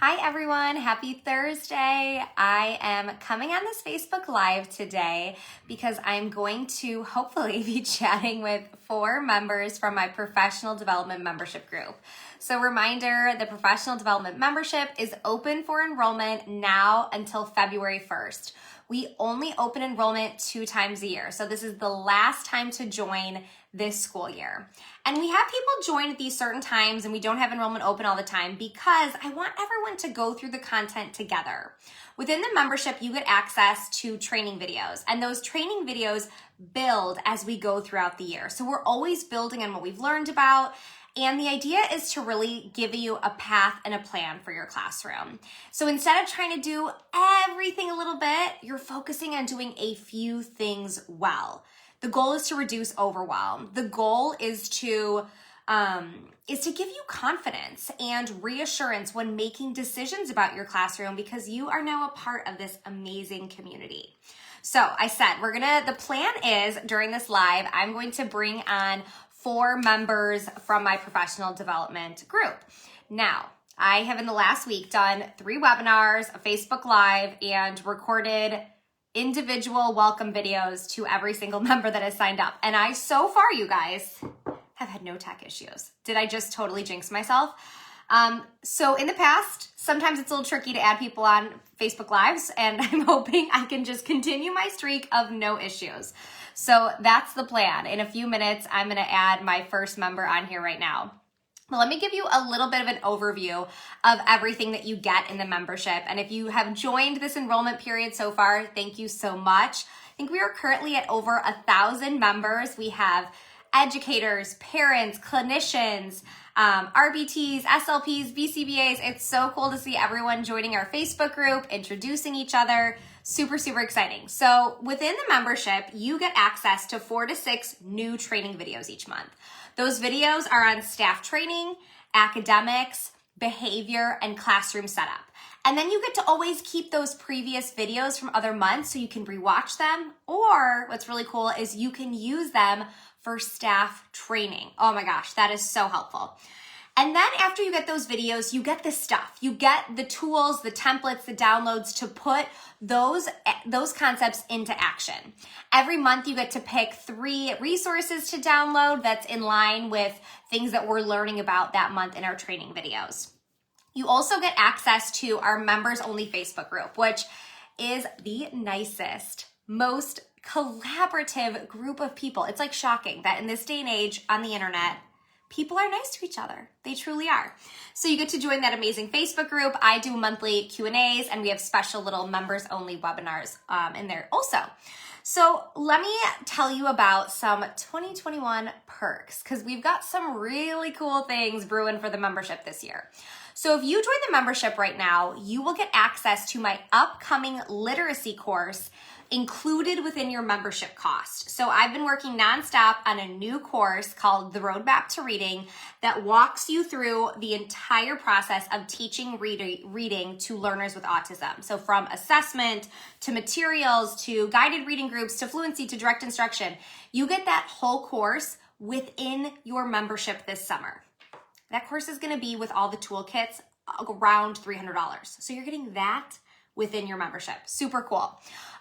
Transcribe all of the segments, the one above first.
Hi everyone, happy Thursday. I am coming on this Facebook Live today because I'm going to hopefully be chatting with 4 members from my professional development membership group. So reminder, the professional development membership is open for enrollment now until February 1st. We only open enrollment 2 times a year. So this is the last time to join this school year. And we have people join at these certain times and we don't have enrollment open all the time because I want everyone to go through the content together. Within the membership, you get access to training videos, and those training videos build as we go throughout the year. So we're always building on what we've learned about. And the idea is to really give you a path and a plan for your classroom. So instead of trying to do everything a little bit, you're focusing on doing a few things well. The goal is to reduce overwhelm. The goal is to give you confidence and reassurance when making decisions about your classroom because you are now a part of this amazing community. So I said, the plan is during this live, I'm going to bring on 4 members from my professional development group. Now, I have in the last week done 3 webinars, a Facebook Live, and recorded individual welcome videos to every single member that has signed up. And so far, you guys, have had no tech issues. Did I just totally jinx myself? So in the past, sometimes it's a little tricky to add people on Facebook Lives, and I'm hoping I can just continue my streak of no issues. So that's the plan. In a few minutes, I'm going to add my first member on here right now. But let me give you a little bit of an overview of everything that you get in the membership. And if you have joined this enrollment period so far, thank you so much. I think we are currently at over 1,000 members. We have educators, parents, clinicians, RBTs, SLPs, BCBAs. It's so cool to see everyone joining our Facebook group, introducing each other. Super, super exciting. So within the membership, you get access to 4 to 6 new training videos each month. Those videos are on staff training, academics, behavior, and classroom setup. And then you get to always keep those previous videos from other months so you can rewatch them. Or what's really cool is you can use them for staff training. Oh my gosh, that is so helpful. And then after you get those videos, you get the stuff. You get the tools, the templates, the downloads to put those concepts into action. Every month you get to pick 3 resources to download that's in line with things that we're learning about that month in our training videos. You also get access to our members only Facebook group, which is the nicest, most collaborative group of people. It's like shocking that in this day and age on the internet, people are nice to each other. They truly are. So you get to join that amazing Facebook group. I do monthly Q&As, and we have special little members only webinars in there also. So let me tell you about some 2021 perks because we've got some really cool things brewing for the membership this year. So if you join the membership right now, you will get access to my upcoming literacy course included within your membership cost. So I've been working nonstop on a new course called The Roadmap to Reading that walks you through the entire process of teaching reading to learners with autism. So from assessment to materials to guided reading groups to fluency to direct instruction, you get that whole course within your membership this summer. That course is going to be with all the toolkits around $300. So you're getting that within your membership. Super cool.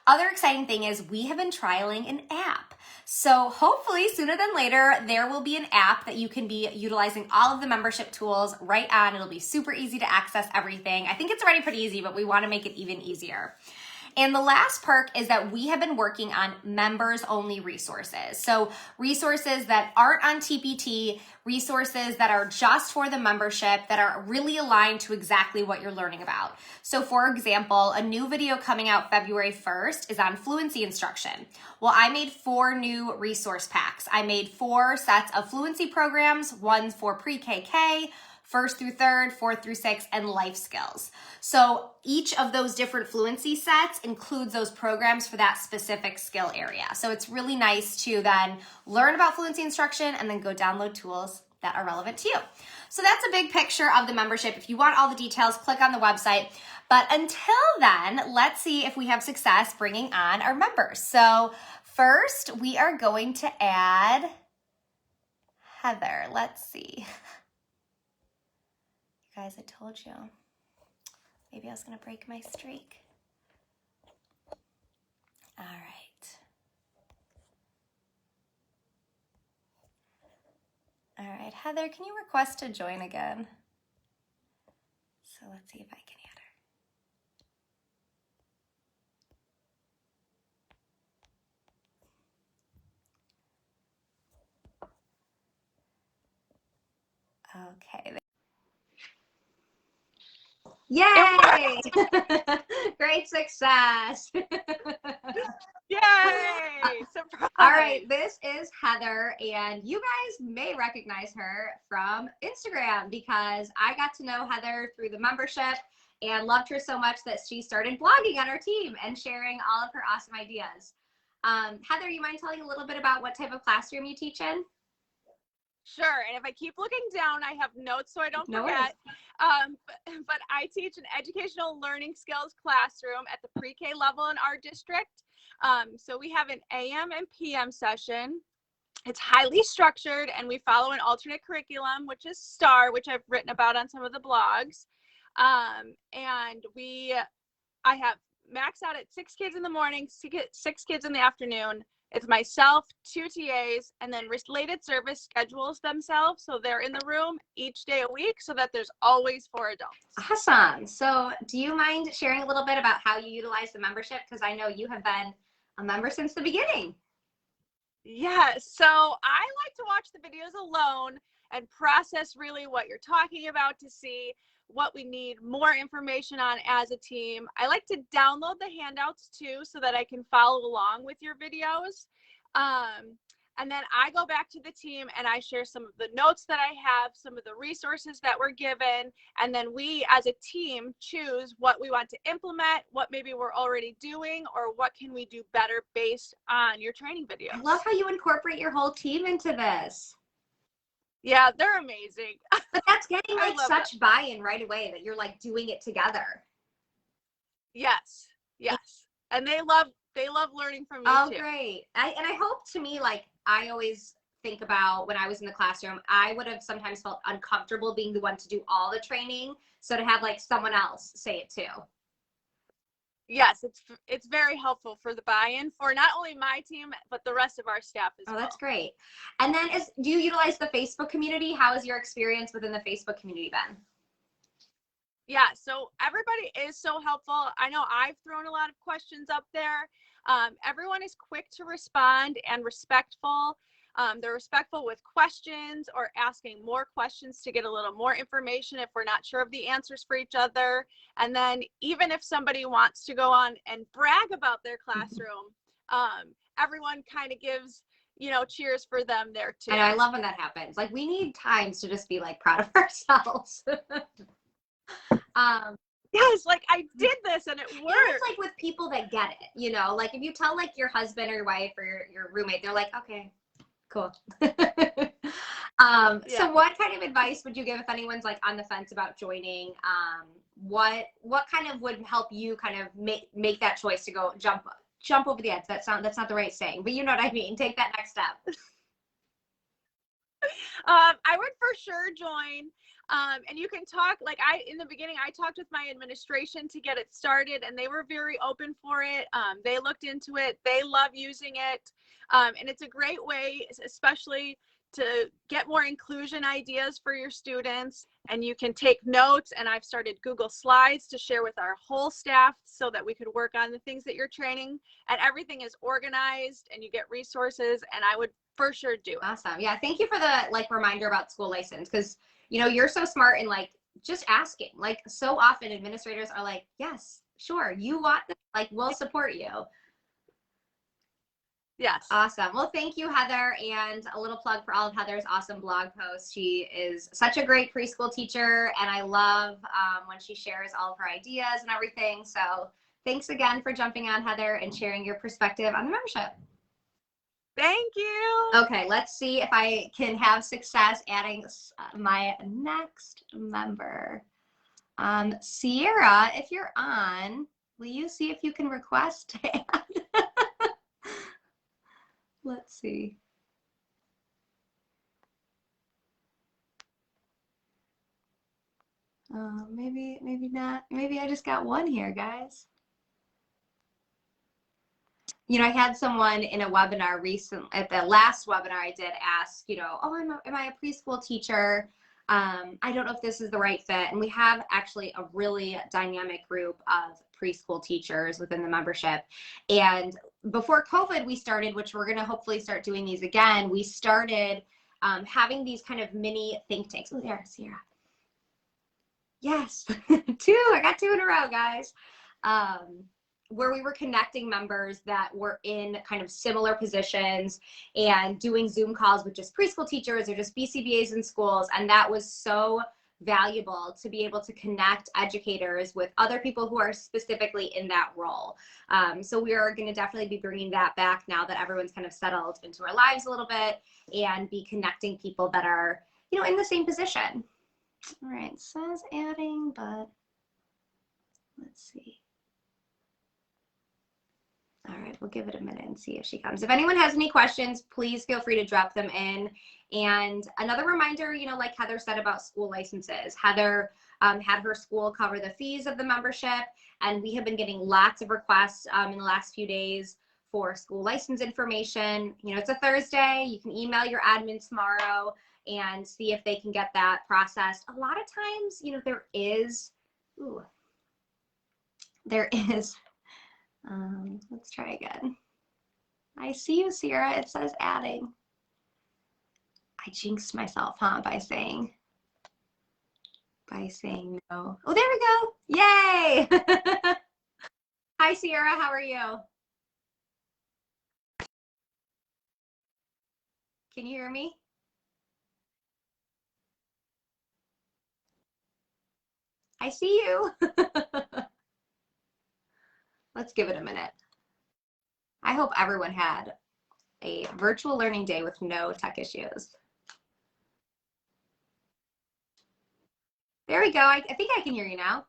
Other exciting thing is we have been trialing an app. So hopefully sooner than later, there will be an app that you can be utilizing all of the membership tools right on. It'll be super easy to access everything. I think it's already pretty easy, but we want to make it even easier. And the last perk is that we have been working on members only resources. So resources that aren't on TPT, resources that are just for the membership that are really aligned to exactly what you're learning about. So for example, a new video coming out February 1st is on Fluency Instruction. Well, I made 4 new resource packs. I made 4 sets of fluency programs, one for pre-KK, 1st through 3rd, 4th through 6th, and life skills. So each of those different fluency sets includes those programs for that specific skill area. So it's really nice to then learn about fluency instruction and then go download tools that are relevant to you. So that's a big picture of the membership. If you want all the details, click on the website. But until then, let's see if we have success bringing on our members. So first, we are going to add Heather. Let's see. Guys, I told you. Maybe I was going to break my streak. All right. All right, Heather, can you request to join again? So let's see if I can add her. Okay. Yay! Great success. Yay! Surprise! All right, this is Heather, and you guys may recognize her from Instagram because I got to know Heather through the membership and loved her so much that she started blogging on our team and sharing all of her awesome ideas. Heather, you mind telling a little bit about what type of classroom you teach in? Sure, and if I keep looking down, I have notes so I don't forget. But I teach an educational learning skills classroom at the pre-K level in our district. So we have an AM and PM session. It's highly structured, and we follow an alternate curriculum, which is STAR, which I've written about on some of the blogs. And I have maxed out at 6 kids in the morning, 6 kids in the afternoon. It's myself, 2 TAs, and then related service schedules themselves. So they're in the room each day a week so that there's always 4 adults. Awesome. So do you mind sharing a little bit about how you utilize the membership? Because I know you have been a member since the beginning. Yes. So I like to watch the videos alone and process really what you're talking about to see what we need more information on as a team. I like to download the handouts too so that I can follow along with your videos. And then I go back to the team and I share some of the notes that I have, some of the resources that were given, and then we as a team choose what we want to implement, what maybe we're already doing, or what can we do better based on your training videos. I love how you incorporate your whole team into this. Yeah, they're amazing. But that's getting like such buy-in right away that you're like doing it together. Yes. And they love learning from you too. Oh, great. And I hope, to me, like I always think about when I was in the classroom, I would have sometimes felt uncomfortable being the one to do all the training. So to have like someone else say it too. Yes, it's very helpful for the buy-in for not only my team, but the rest of our staff as well. Oh, that's great. And then do you utilize the Facebook community? How has your experience within the Facebook community been? Yeah, so everybody is so helpful. I know I've thrown a lot of questions up there. Everyone is quick to respond and respectful. They're respectful with questions or asking more questions to get a little more information if we're not sure of the answers for each other. And then even if somebody wants to go on and brag about their classroom, everyone kind of gives, cheers for them there too. And I love when that happens. Like we need times to just be like proud of ourselves. Yes, like I did this and it worked. It's like with people that get it, like if you tell like your husband or your wife or your roommate, they're like, okay, cool. So what kind of advice would you give if anyone's like on the fence about joining? What kind of would help you kind of make that choice to go jump over the edge? That's not the right saying, but you know what I mean. Take that next step. I would for sure join. And you can talk, like in the beginning, I talked with my administration to get it started and they were very open for it. They looked into it. They love using it. And it's a great way, especially to get more inclusion ideas for your students. And you can take notes, and I've started Google Slides to share with our whole staff so that we could work on the things that you're training, and everything is organized and you get resources, and I would for sure do it. Awesome. Yeah. Thank you for the reminder about school license. Cause you're so smart in just asking. Like so often administrators are like, yes, sure. You want this, we'll support you. Yes. Awesome. Well, thank you, Heather. And a little plug for all of Heather's awesome blog posts. She is such a great preschool teacher, and I love when she shares all of her ideas and everything. So thanks again for jumping on, Heather, and sharing your perspective on the membership. Thank you. Okay, let's see if I can have success adding my next member. Sierra, if you're on, will you see if you can request to add? Let's see. Maybe not. Maybe I just got one here, guys. You know, I had someone in a webinar recently, at the last webinar I did, ask, you know, oh, am I a preschool teacher? I don't know if this is the right fit. And we have actually a really dynamic group of preschool teachers within the membership. And before COVID, we started, which we're going to hopefully start doing these again. We started having these kind of mini think tanks. Oh, there, Sierra. Yes, two. I got two in a row, guys. Where we were connecting members that were in kind of similar positions and doing Zoom calls with just preschool teachers or just BCBAs in schools. And that was so valuable to be able to connect educators with other people who are specifically in that role. So we are going to definitely be bringing that back now that everyone's kind of settled into our lives a little bit, and be connecting people that are, you know, in the same position. All right, it says adding, but let's see. All right, we'll give it a minute and see if she comes. If anyone has any questions, please feel free to drop them in. And another reminder, you know, like Heather said about school licenses, Heather had her school cover the fees of the membership, and we have been getting lots of requests in the last few days for school license information. You know, it's a Thursday. You can email your admin tomorrow and see if they can get that processed. A lot of times, you know, there is, let's try again. I see you, Sierra. It says adding. I jinxed myself, huh, by saying no. Oh, there we go. Yay. Hi, Sierra. How are you? Can you hear me? I see you. Let's give it a minute. I hope everyone had a virtual learning day with no tech issues. There we go. I think I can hear you now.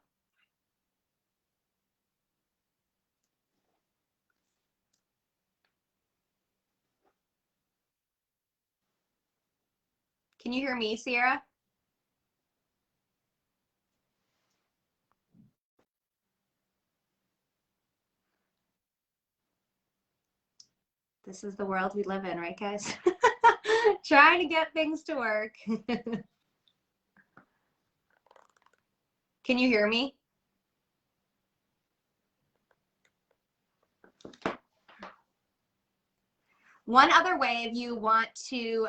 Can you hear me, Sierra? This is the world we live in, right, guys? Trying to get things to work. Can you hear me? One other way, if you want to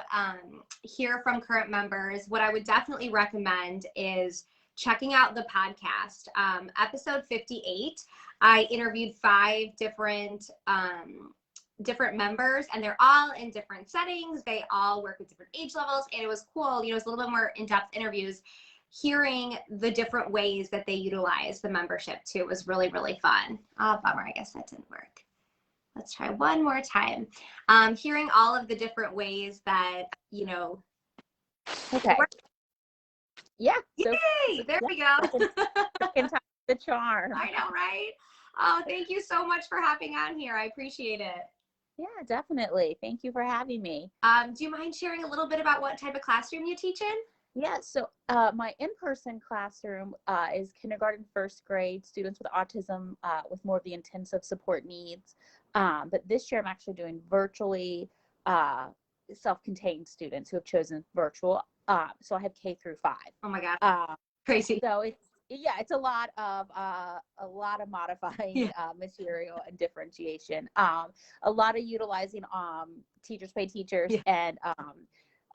hear from current members, what I would definitely recommend is checking out the podcast. Episode 58, I interviewed 5 different members, and they're all in different settings. They all work with different age levels, and it was cool. You know, it's a little bit more in-depth interviews. Hearing the different ways that they utilize the membership too was really, really fun. Oh, bummer, I guess that didn't work. Let's try one more time. Hearing all of the different ways that, you know. Okay. Yeah. So, yay! There we go. The charm. I know, right? Oh, thank you so much for hopping on here. I appreciate it. Yeah, definitely. Thank you for having me. Do you mind sharing a little bit about what type of classroom you teach in? Yeah, so my in-person classroom is kindergarten, first grade students with autism with more of the intensive support needs. But this year I'm actually doing virtually self-contained students who have chosen virtual. So I have K through 5. Oh my God, crazy. So it's a lot of modifying material and differentiation. A lot of utilizing teachers pay teachers and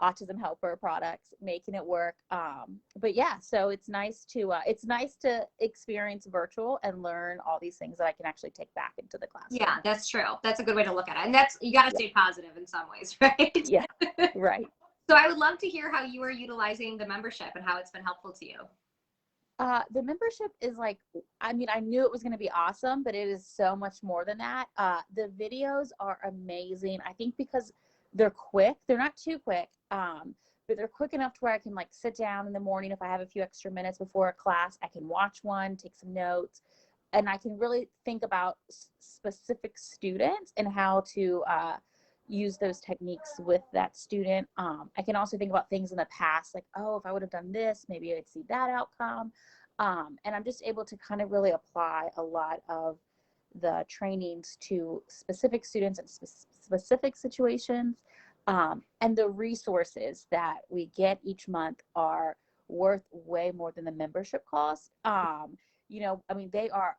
autism helper products, making it work. But yeah, so it's nice to experience virtual and learn all these things that I can actually take back into the classroom. Yeah, that's true. That's a good way to look at it. And that's, you got to stay positive in some ways, right? Yeah, right. So I would love to hear how you are utilizing the membership and how it's been helpful to you. The membership is like, I mean, I knew it was going to be awesome, but it is so much more than that. The videos are amazing. I think because they're quick, they're not too quick, but they're quick enough to where I can like sit down in the morning. If I have a few extra minutes before a class, I can watch one, take some notes, and I can really think about specific students and how to use those techniques with that student. I can also think about things in the past, like, oh, if I would have done this, maybe I'd see that outcome. And I'm just able to kind of really apply a lot of the trainings to specific students and specific situations. And the resources that we get each month are worth way more than the membership cost. You know, I mean, they are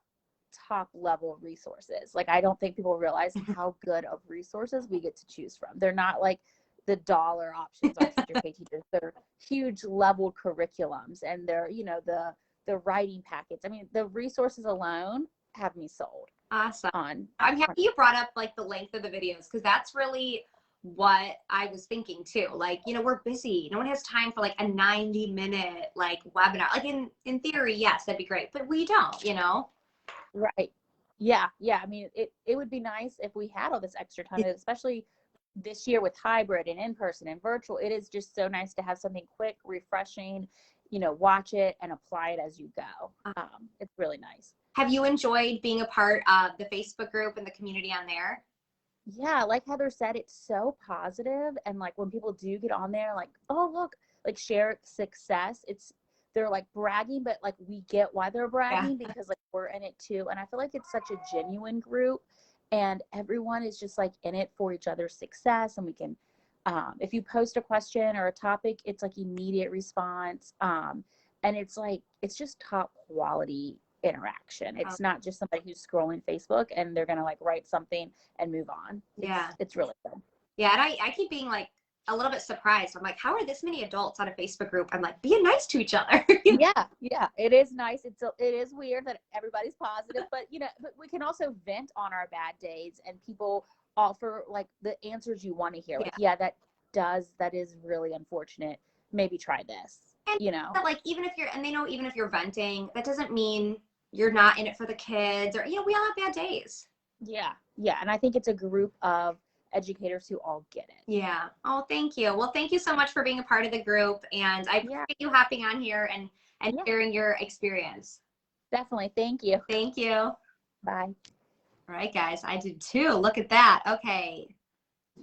top level resources. Like, I don't think people realize how good of resources we get to choose from. They're not like the dollar options on Teacher Pay Teachers. They're huge level curriculums, and they're, you know, the writing packets. I mean, the resources alone have me sold. Awesome. I'm happy you brought up like the length of the videos, because that's really what I was thinking too. Like, you know, we're busy. No one has time for like a 90-minute like webinar. Like in theory, yes, that'd be great, but we don't, you know? Right. Yeah. Yeah. I mean, it would be nice if we had all this extra time, especially this year with hybrid and in-person and virtual. It is just so nice to have something quick, refreshing, you know, watch it and apply it as you go. It's really nice. Have you enjoyed being a part of the Facebook group and the community on there? Yeah, like Heather said, it's so positive. And like when people do get on there, like, oh, look, like share success, they're like bragging, but like we get why they're bragging, because like we're in it too. And I feel like it's such a genuine group, and everyone is just like in it for each other's success. And we can, if you post a question or a topic, it's like immediate response. And it's like, it's just top quality interaction. It's not just somebody who's scrolling Facebook and they're gonna like write something and move on. It's really good. Yeah, and I keep being like a little bit surprised. I'm like, how are this many adults on a Facebook group? I'm like, being nice to each other. Yeah, it is nice. It is weird that everybody's positive, but you know, but we can also vent on our bad days, and people offer like the answers you want to hear. Like, that is really unfortunate. Maybe try this. And you know, like even if you're venting, that doesn't mean you're not in it for the kids, or, you know, we all have bad days. Yeah. And I think it's a group of educators who all get it. Yeah. Oh, thank you. Well, thank you so much for being a part of the group, and I appreciate you hopping on here and sharing your experience. Definitely. Thank you. Thank you. Bye. All right, guys. I did too. Look at that. Okay.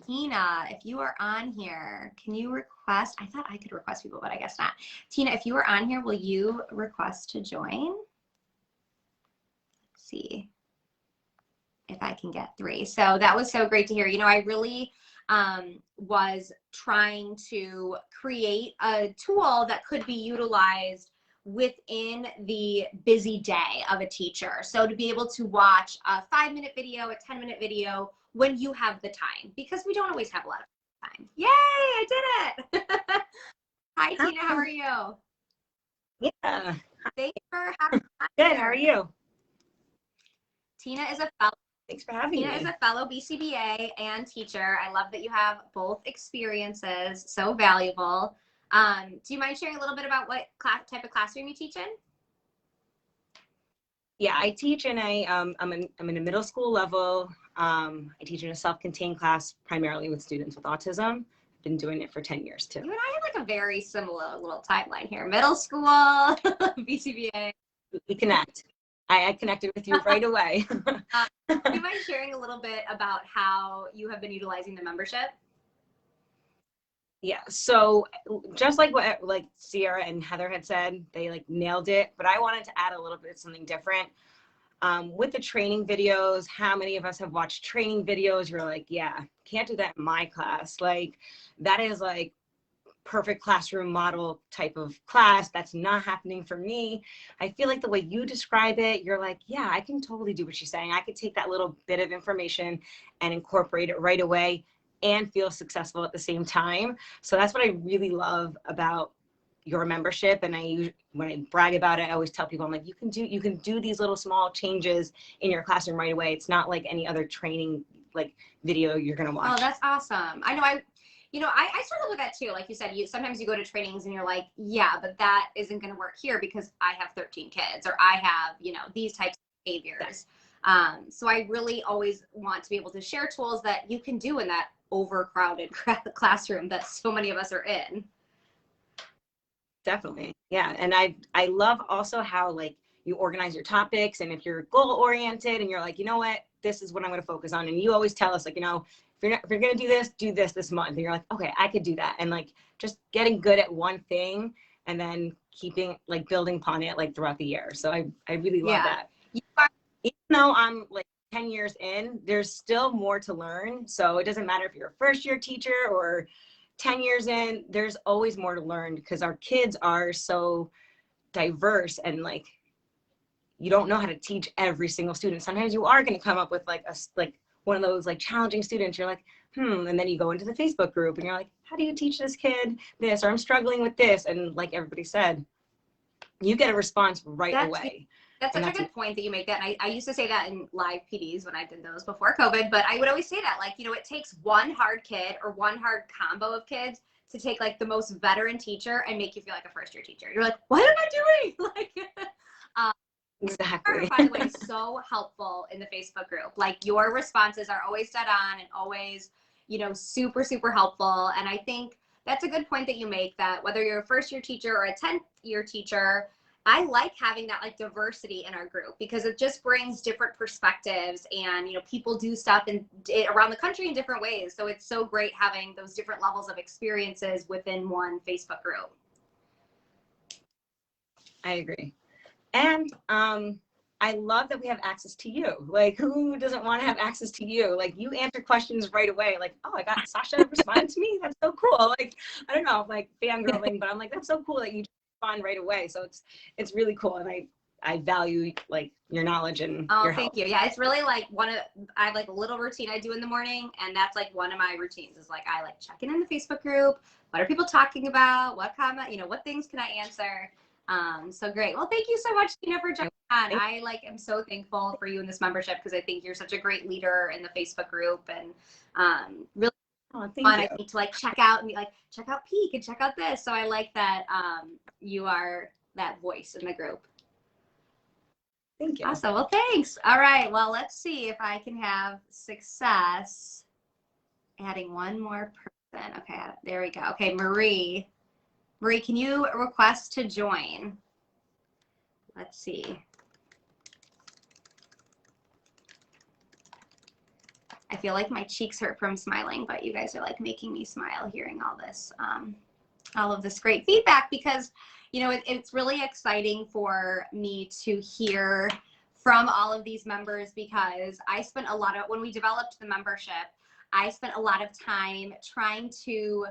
Tina, if you are on here, can you request? I thought I could request people, but I guess not. Tina, if you are on here, will you request to join? Let's see if I can get 3. So that was so great to hear. You know, I really was trying to create a tool that could be utilized within the busy day of a teacher. So to be able to watch a 5-minute video, a 10-minute video when you have the time, because we don't always have a lot of time. Yay, I did it. Hi, Tina, how are you? Yeah. Thanks for having me. Good, how are you? Tina is a fellow. Thanks for having me. Tina is a fellow BCBA and teacher. I love that you have both experiences, so valuable. Do you mind sharing a little bit about what type of classroom you teach in? Yeah, I teach in I'm in a middle school level. I teach in a self-contained class, primarily with students with autism. I've been doing it for 10 years too. You and I have like a very similar little timeline here. Middle school, BCBA. We connect. I connected with you right away. Do you mind sharing a little bit about how you have been utilizing the membership? Yeah, so just like what Sierra and Heather had said, they like nailed it, but I wanted to add a little bit of something different. With the training videos, how many of us have watched training videos? You're like, yeah, can't do that in my class. Like, that is like perfect classroom model type of class. That's not happening for me. I feel like the way you describe it, you're like, yeah, I can totally do what she's saying. I could take that little bit of information and incorporate it right away and feel successful at the same time. So that's what I really love about your membership. And when I brag about it, I always tell people, I'm like, you can do these little small changes in your classroom right away. It's not like any other training like video you're gonna watch. Oh, that's awesome. I know I struggle with that too. Like you said, sometimes you go to trainings and you're like, yeah, but that isn't going to work here because I have 13 kids, or I have, these types of behaviors. So I really always want to be able to share tools that you can do in that overcrowded classroom that so many of us are in. Definitely. Yeah. And I love also how like you organize your topics, and if you're goal oriented and you're like, you know what, this is what I'm going to focus on. And you always tell us like, if you're going to do this month. And you're like, okay, I could do that. And like, just getting good at one thing and then keeping like building upon it like throughout the year. So I really love that. Even though I'm like 10 years in, there's still more to learn. So it doesn't matter if you're a first year teacher or 10 years in, there's always more to learn because our kids are so diverse, and like, you don't know how to teach every single student. Sometimes you are going to come up with like one of those like challenging students. You're like, and then you go into the Facebook group and you're like, how do you teach this kid this? Or I'm struggling with this. And like everybody said, you get a response right away. That's such a good point that you make that. And I used to say that in live PDs when I did those before COVID, but I would always say that, like, you know, it takes one hard kid or one hard combo of kids to take like the most veteran teacher and make you feel like a first year teacher. You're like, what am I doing? Like, exactly. By the way, so helpful in the Facebook group. Like, your responses are always dead on and always, you know, super, super helpful. And I think that's a good point that you make, that whether you're a first year teacher or a 10th year teacher, I like having that like diversity in our group because it just brings different perspectives, and, you know, people do stuff around the country in different ways. So it's so great having those different levels of experiences within one Facebook group. I agree. And I love that we have access to you. Like, who doesn't want to have access to you? Like, you answer questions right away. Like, oh, I got Sasha responding to me. That's so cool. Like, I don't know, like fangirling, but I'm like, that's so cool that you respond right away. So it's really cool. And I value like your knowledge and your help. Thank you. Yeah, it's really like I have like a little routine I do in the morning, and that's like one of my routines is like I like checking in the Facebook group. What are people talking about? What comment, you know, what things can I answer? So great. Well, thank you so much, Tina, for jumping on. I like am so thankful for you in this membership because I think you're such a great leader in the Facebook group, and really fun. I need to like check out and be like, check out Peak and check out this. So I like that you are that voice in the group. Thank you. Awesome. Well, thanks. All right. Well, let's see if I can have success adding one more person. Okay, there we go. Okay, Marie. Marie, can you request to join? Let's see. I feel like my cheeks hurt from smiling, but you guys are like making me smile hearing all this, all of this great feedback, because, you know, it's really exciting for me to hear from all of these members, because I spent a lot of, when we developed the membership, I spent a lot of time trying to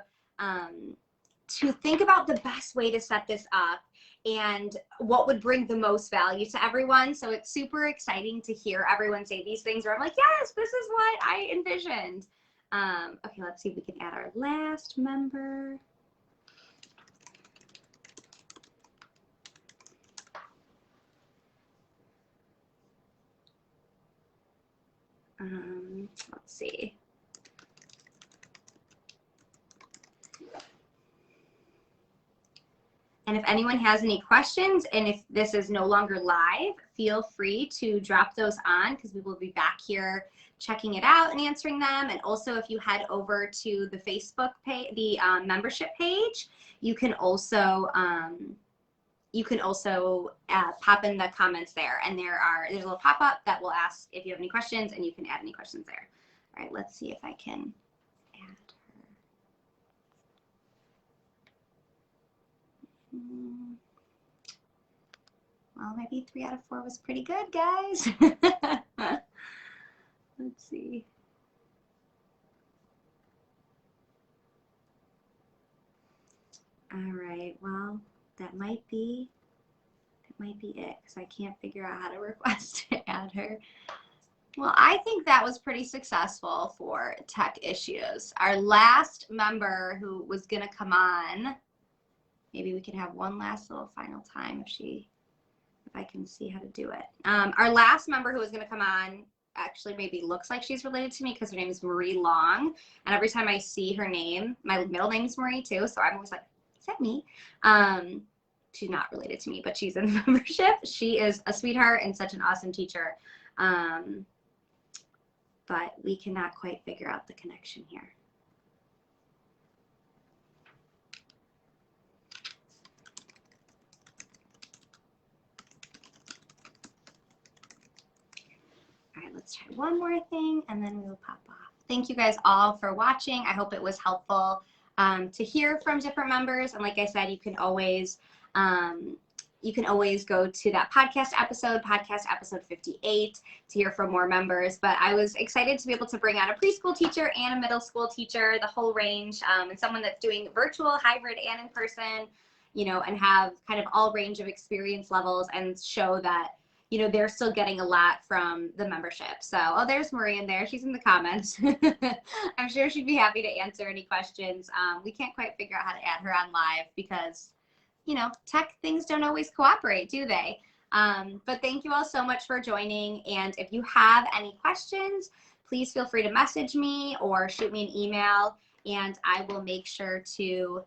think about the best way to set this up and what would bring the most value to everyone. So it's super exciting to hear everyone say these things where I'm like, yes, this is what I envisioned. Okay, let's see if we can add our last member. Let's see. And if anyone has any questions, and if this is no longer live, feel free to drop those on, because we will be back here checking it out and answering them. And also, if you head over to the Facebook page, the membership page, you can also pop in the comments there. And there's a little pop-up that will ask if you have any questions, and you can add any questions there. All right, let's see if I can add her. Well, maybe 3 out of 4 was pretty good, guys. Let's see. All right, well, that might be it, because I can't figure out how to request to add her. Well, I think that was pretty successful for tech issues. Our last member who was gonna come on, maybe we can have one last little final time if I can see how to do it. Our last member who was gonna come on actually maybe looks like she's related to me, because her name is Marie Long. And every time I see her name, my middle name is Marie too, so I'm always like, is that me? She's not related to me, but she's in the membership. She is a sweetheart and such an awesome teacher. But we cannot quite figure out the connection here. All right, let's try one more thing, and then we will pop off. thank you guys all for watching. I hope it was helpful to hear from different members. And like I said, you can always go to that podcast episode 58, to hear from more members. But I was excited to be able to bring on a preschool teacher and a middle school teacher, the whole range, and someone that's doing virtual, hybrid, and in person, and have kind of all range of experience levels, and show that, they're still getting a lot from the membership. So, oh, there's Marie in there. She's in the comments. I'm sure she'd be happy to answer any questions. We can't quite figure out how to add her on live because, tech things don't always cooperate, do they? But thank you all so much for joining. And if you have any questions, please feel free to message me or shoot me an email, and I will make sure to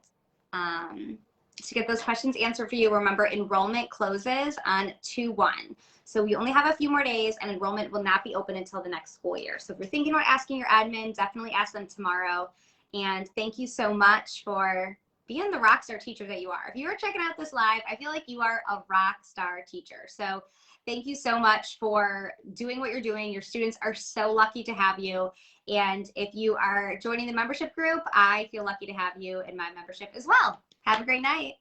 get those questions answered for you. Remember, enrollment closes on 2/1. So we only have a few more days, and enrollment will not be open until the next school year. So if you're thinking about asking your admin, definitely ask them tomorrow. And thank you so much for being the rock star teacher that you are. If you are checking out this live, I feel like you are a rock star teacher. So thank you so much for doing what you're doing. Your students are so lucky to have you. And if you are joining the membership group, I feel lucky to have you in my membership as well. Have a great night.